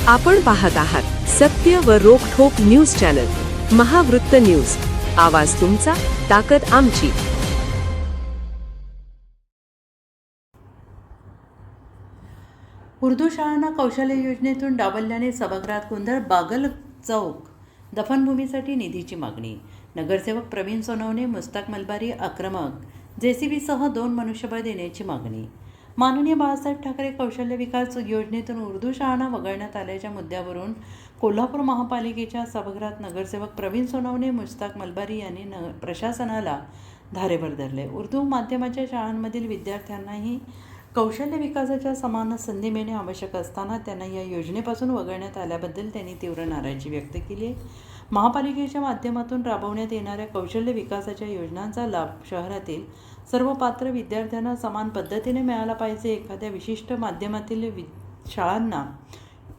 आपण पाहत आहात सत्य व रोखठोक न्यूज चॅनल महावृत्त न्यूज. आवाज तुमचा, ताकद आमची. उर्दू शाळांना कौशल्य योजनेतून डावलल्याने सभागृहात गोंधळ. बागल चौक दफनभूमीसाठी निधीची मागणी. नगरसेवक प्रवीण सोनवणे, मुस्ताक मलबारी आक्रमक. JCBसह 2 मनुष्यबळ देण्याची मागणी. माननीय बाळासाहेब ठाकरे कौशल्य विकास योजनेतून उर्दू शाळांना वगळण्यात आल्याच्या मुद्द्यावरून कोल्हापूर महापालिकेच्या सभागृहात नगरसेवक प्रवीण सोनवणे, मुस्ताक मलबारी यांनी प्रशासनाला धारेवर धरले. उर्दू माध्यमाच्या शाळांमधील विद्यार्थ्यांनाही कौशल्य विकासाच्या समान संधी मिळणे आवश्यक असताना त्यांना या योजनेपासून वगळण्यात आल्याबद्दल त्यांनी तीव्र नाराजी व्यक्त केली आहे. महापालिकेच्या माध्यमातून राबवण्यात येणाऱ्या कौशल्य विकासाच्या योजनांचा लाभ शहरातील सर्व पात्र विद्यार्थ्यांना समान पद्धतीने मिळाला पाहिजे. एखाद्या विशिष्ट माध्यमातील शाळांना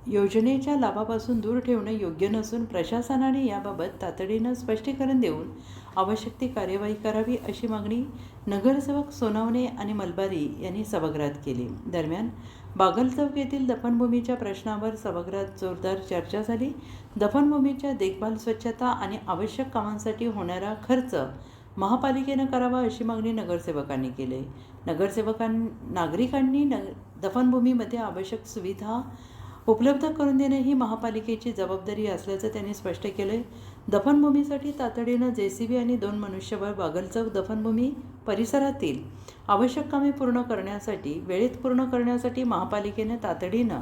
योजनेच्या लाभापासून दूर ठेवणे योग्य नसून प्रशासनाने याबाबत तातडीनं स्पष्टीकरण देऊन आवश्यक ती कार्यवाही करावी, अशी मागणी नगरसेवक सोनवणे आणि मलबारी यांनी सभागृहात केली. दरम्यान बागल चौक येथील दफनभूमीच्या प्रश्नावर सभागृहात जोरदार चर्चा झाली. दफनभूमीच्या देखभाल, स्वच्छता आणि आवश्यक कामांसाठी होणारा खर्च महापालिकेनं करावा, अशी मागणी नगरसेवकांनी केली. नागरिकांनी दफनभूमीमध्ये आवश्यक सुविधा उपलब्ध करून देणे ही महापालिकेची जबाबदारी असल्याचं त्यांनी स्पष्ट केलं. दफनभूमीसाठी तातडीनं JCB आणि 2 मनुष्यबळ बागल चौक दफनभूमी परिसरातील आवश्यक कामे वेळेत पूर्ण करण्यासाठी महापालिकेनं तातडीनं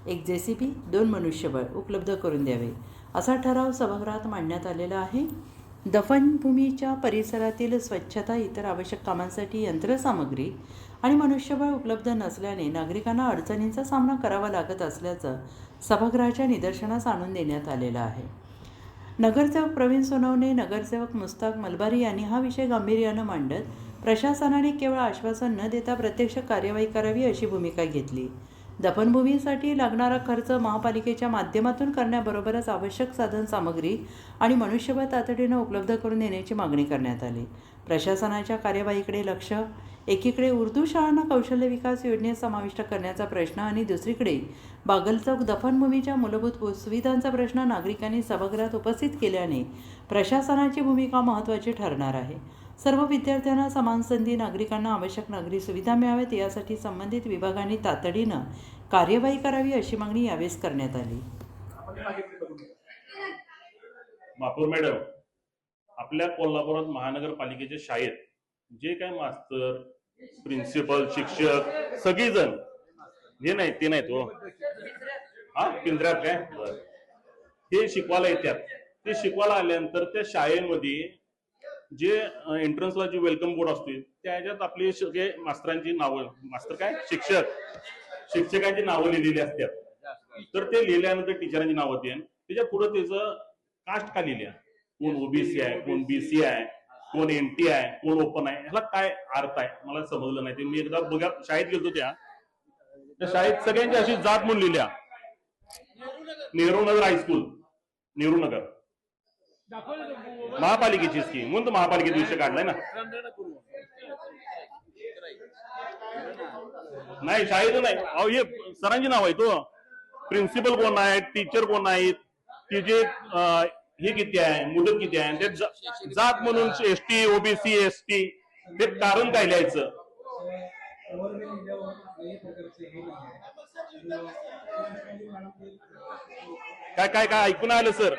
1 JCB, 2 मनुष्यबळ उपलब्ध करून द्यावे, असा ठराव सभागृहात मांडण्यात आलेला आहे. दफनभूमीच्या परिसरातील स्वच्छता, इतर आवश्यक कामांसाठी यंत्रसामग्री आणि मनुष्यबळ उपलब्ध नसल्याने नागरिकांना अडचणींचा सामना करावा लागत असल्याचं सभागृहाच्या निदर्शनास आणून देण्यात आलेलं आहे. नगरसेवक प्रवीण सोनवणे, नगरसेवक मुस्ताक मलबारी यांनी हा विषय गांभीर्यानं मांडत प्रशासनाने केवळ आश्वासन न देता प्रत्यक्ष कार्यवाही करावी, अशी भूमिका घेतली. दफनभूमीसाठी लागणारा खर्च महापालिकेच्या माध्यमातून करण्याबरोबरच आवश्यक साधन सामग्री आणि मनुष्यबळ तातडीनं उपलब्ध करून देण्याची मागणी करण्यात आली. प्रशासनाच्या कार्यवाहीकडे लक्ष. एकीकडे उर्दू शाळांना कौशल्य विकास योजनेत समाविष्ट करण्याचा प्रश्न आणि दुसरीकडे बागल चौक दफनभूमीच्या मूलभूत सुविधांचा प्रश्न नागरिकांनी सभागृहात उपस्थित केल्याने प्रशासनाची भूमिका महत्त्वाची ठरणार आहे. सर्व विद्यार्थ्यांना समान संधी, नागरिकांना आवश्यक नागरी सुविधा मिळाव्यात, यासाठी संबंधित विभागांनी तातडीनं कार्यवाही करावी, अशी मागणी यावेळेस करण्यात आली. महापौर मॅडम, आपल्या कोल्हापुरात महानगरपालिकेच्या शाळेत जे काय मास्तर, प्रिन्सिपल, शिक्षक सगळीजण जे नाही ते नाहीत हो, पिंजऱ्यात काय हे शिकवायला येतात. ते शिकवायला आल्यानंतर त्या शाळेमध्ये जे एंट्रन्सला जे वेलकम बोर्ड असतो त्याच्यात आपले सगळे मास्तरांची नावं, मास्तर काय शिक्षकांची नावं लिहिलेली असतात. तर ते लिहिल्यानंतर टीचरांची नावं येते, त्याच्या पुढे त्याचं कास्ट का लिहिल्या, कोण OBC आहे, कोण BC आहे, कोण NT आहे, कोण ओपन आहे, ह्याला काय अर्थ आहे मला समजलं नाही. ते मी एकदा बघा शाळेत गेलो त्या शाळेत सगळ्यांची अशी जात म्हणून लिहिल्या. नेहरू नगर हायस्कूल, नेहरू नगर महापालिकेची स्कीम म्हणून महापालिकेचा विषय काढलाय ना. नाही शाळेचं नाही, अहो हे सरांची नाव आहे. तो प्रिन्सिपल कोण आहे, टीचर कोण आहेत, तिचे हे किती आहे, मुदत किती आहे, ते जात म्हणून ST, OBC, ST ते कारण काय लिहायचं. काय काय काय ऐकून आलं सर?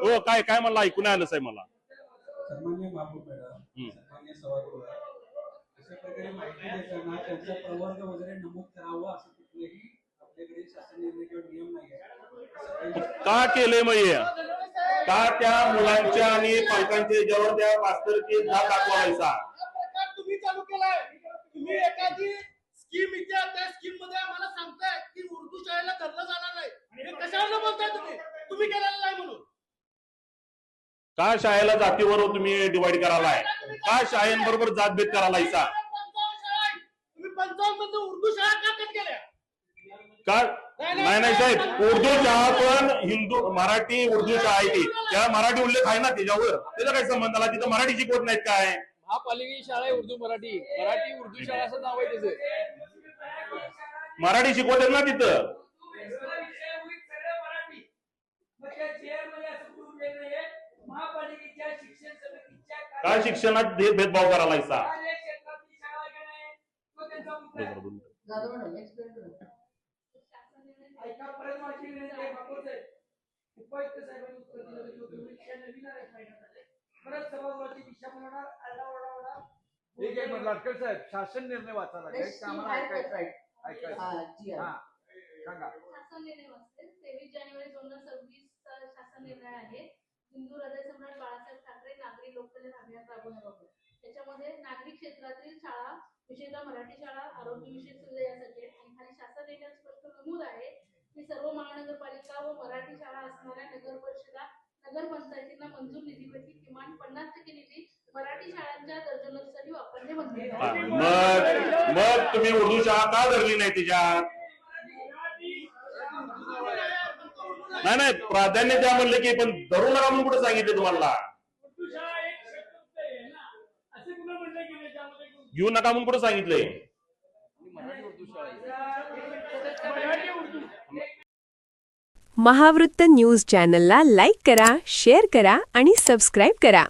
हो काय काय मला ऐकून आलं साहेब मला. सन्माननीय महापौर मॅडम, सन्माननीय सभागृह, अशा प्रकारे माहिती देताना त्यांचा प्रवर्ग वगैरे नमूद करावा असं कुठलंही आपल्याकडे शासन निर्णय किंवा नियम नाही. का केलंय मग का त्या मुलांच्या आणि पालकांच्या याच्यावर त्या मास्तरची जात दाखवायचा तुम्ही चालू केलाय? तुम्ही एखादी स्कीम इथे त्या स्कीम मध्ये आम्हाला सांगताय की उर्दू शाळेला धरलं जाणार नाही, हे कशाला बोलताय तुम्ही? तुम्ही केलेलं नाही म्हणून का शाळेला जातीवर तुम्ही डिवाइड करायलाय? का शाळेंबरोबर जातभेद करायलायचा? तुम्ही 55 मध्ये उर्दू शाळा का कट केल्या? का नाही साहेब, उर्दू शाळा पण हिंदू मराठी उर्दू शाळा आहे ती, त्या मराठी उल्लेख आहे ना त्याच्यावर, त्याचा काय संबंध आला? तिथं मराठी शिकवत नाहीत काय? महापालिकेची शाळा आहे उर्दू मराठी, मराठी उर्दू शाळा असं नाव आहे त्याचं. मराठी शिकवतात ना तिथं. काय शिक्षणात भेदभाव करायला लाटकर साहेब शासन निर्णय वाचा लागेल ते आम्हाला ऐकायचं हा सांगा. शासन निर्णय वाचते 23 जानेवारी 2026 चा शासन निर्णय आहे. हिंदू हृदय सम्राट बाळासाहेब ठाकरे नागरी लोककल्याण अभियान राबवण्याबाबत. त्याच्यामध्ये नागरिक क्षेत्रातील शाळा विशेषतः मराठी शाळा आरोग्य विषयक सुविधा यासाठी आणि खाली शासन निर्णयात स्पष्ट नमूद आहे की सर्व महानगरपालिका व मराठी शाळा असणाऱ्या नगर परिषदा नगरपंचायतींना मंजूर निधीपैकी किमान 50% निधी मराठी शाळांच्या दर्जनसाठी वापरणे बंधनकारक आहे. मग तुम्ही उर्दू शाळा का धरली नाही तिच्यात? नाही प्राधान्य द्या म्हणलं की, पण धरू नका म्हणून कुठे सांगितले तुम्हाला? घेऊ नका म्हणून कुठे सांगितलंय? महावृत्त न्यूज चॅनलला लाईक करा, शेअर करा आणि सबस्क्राईब करा.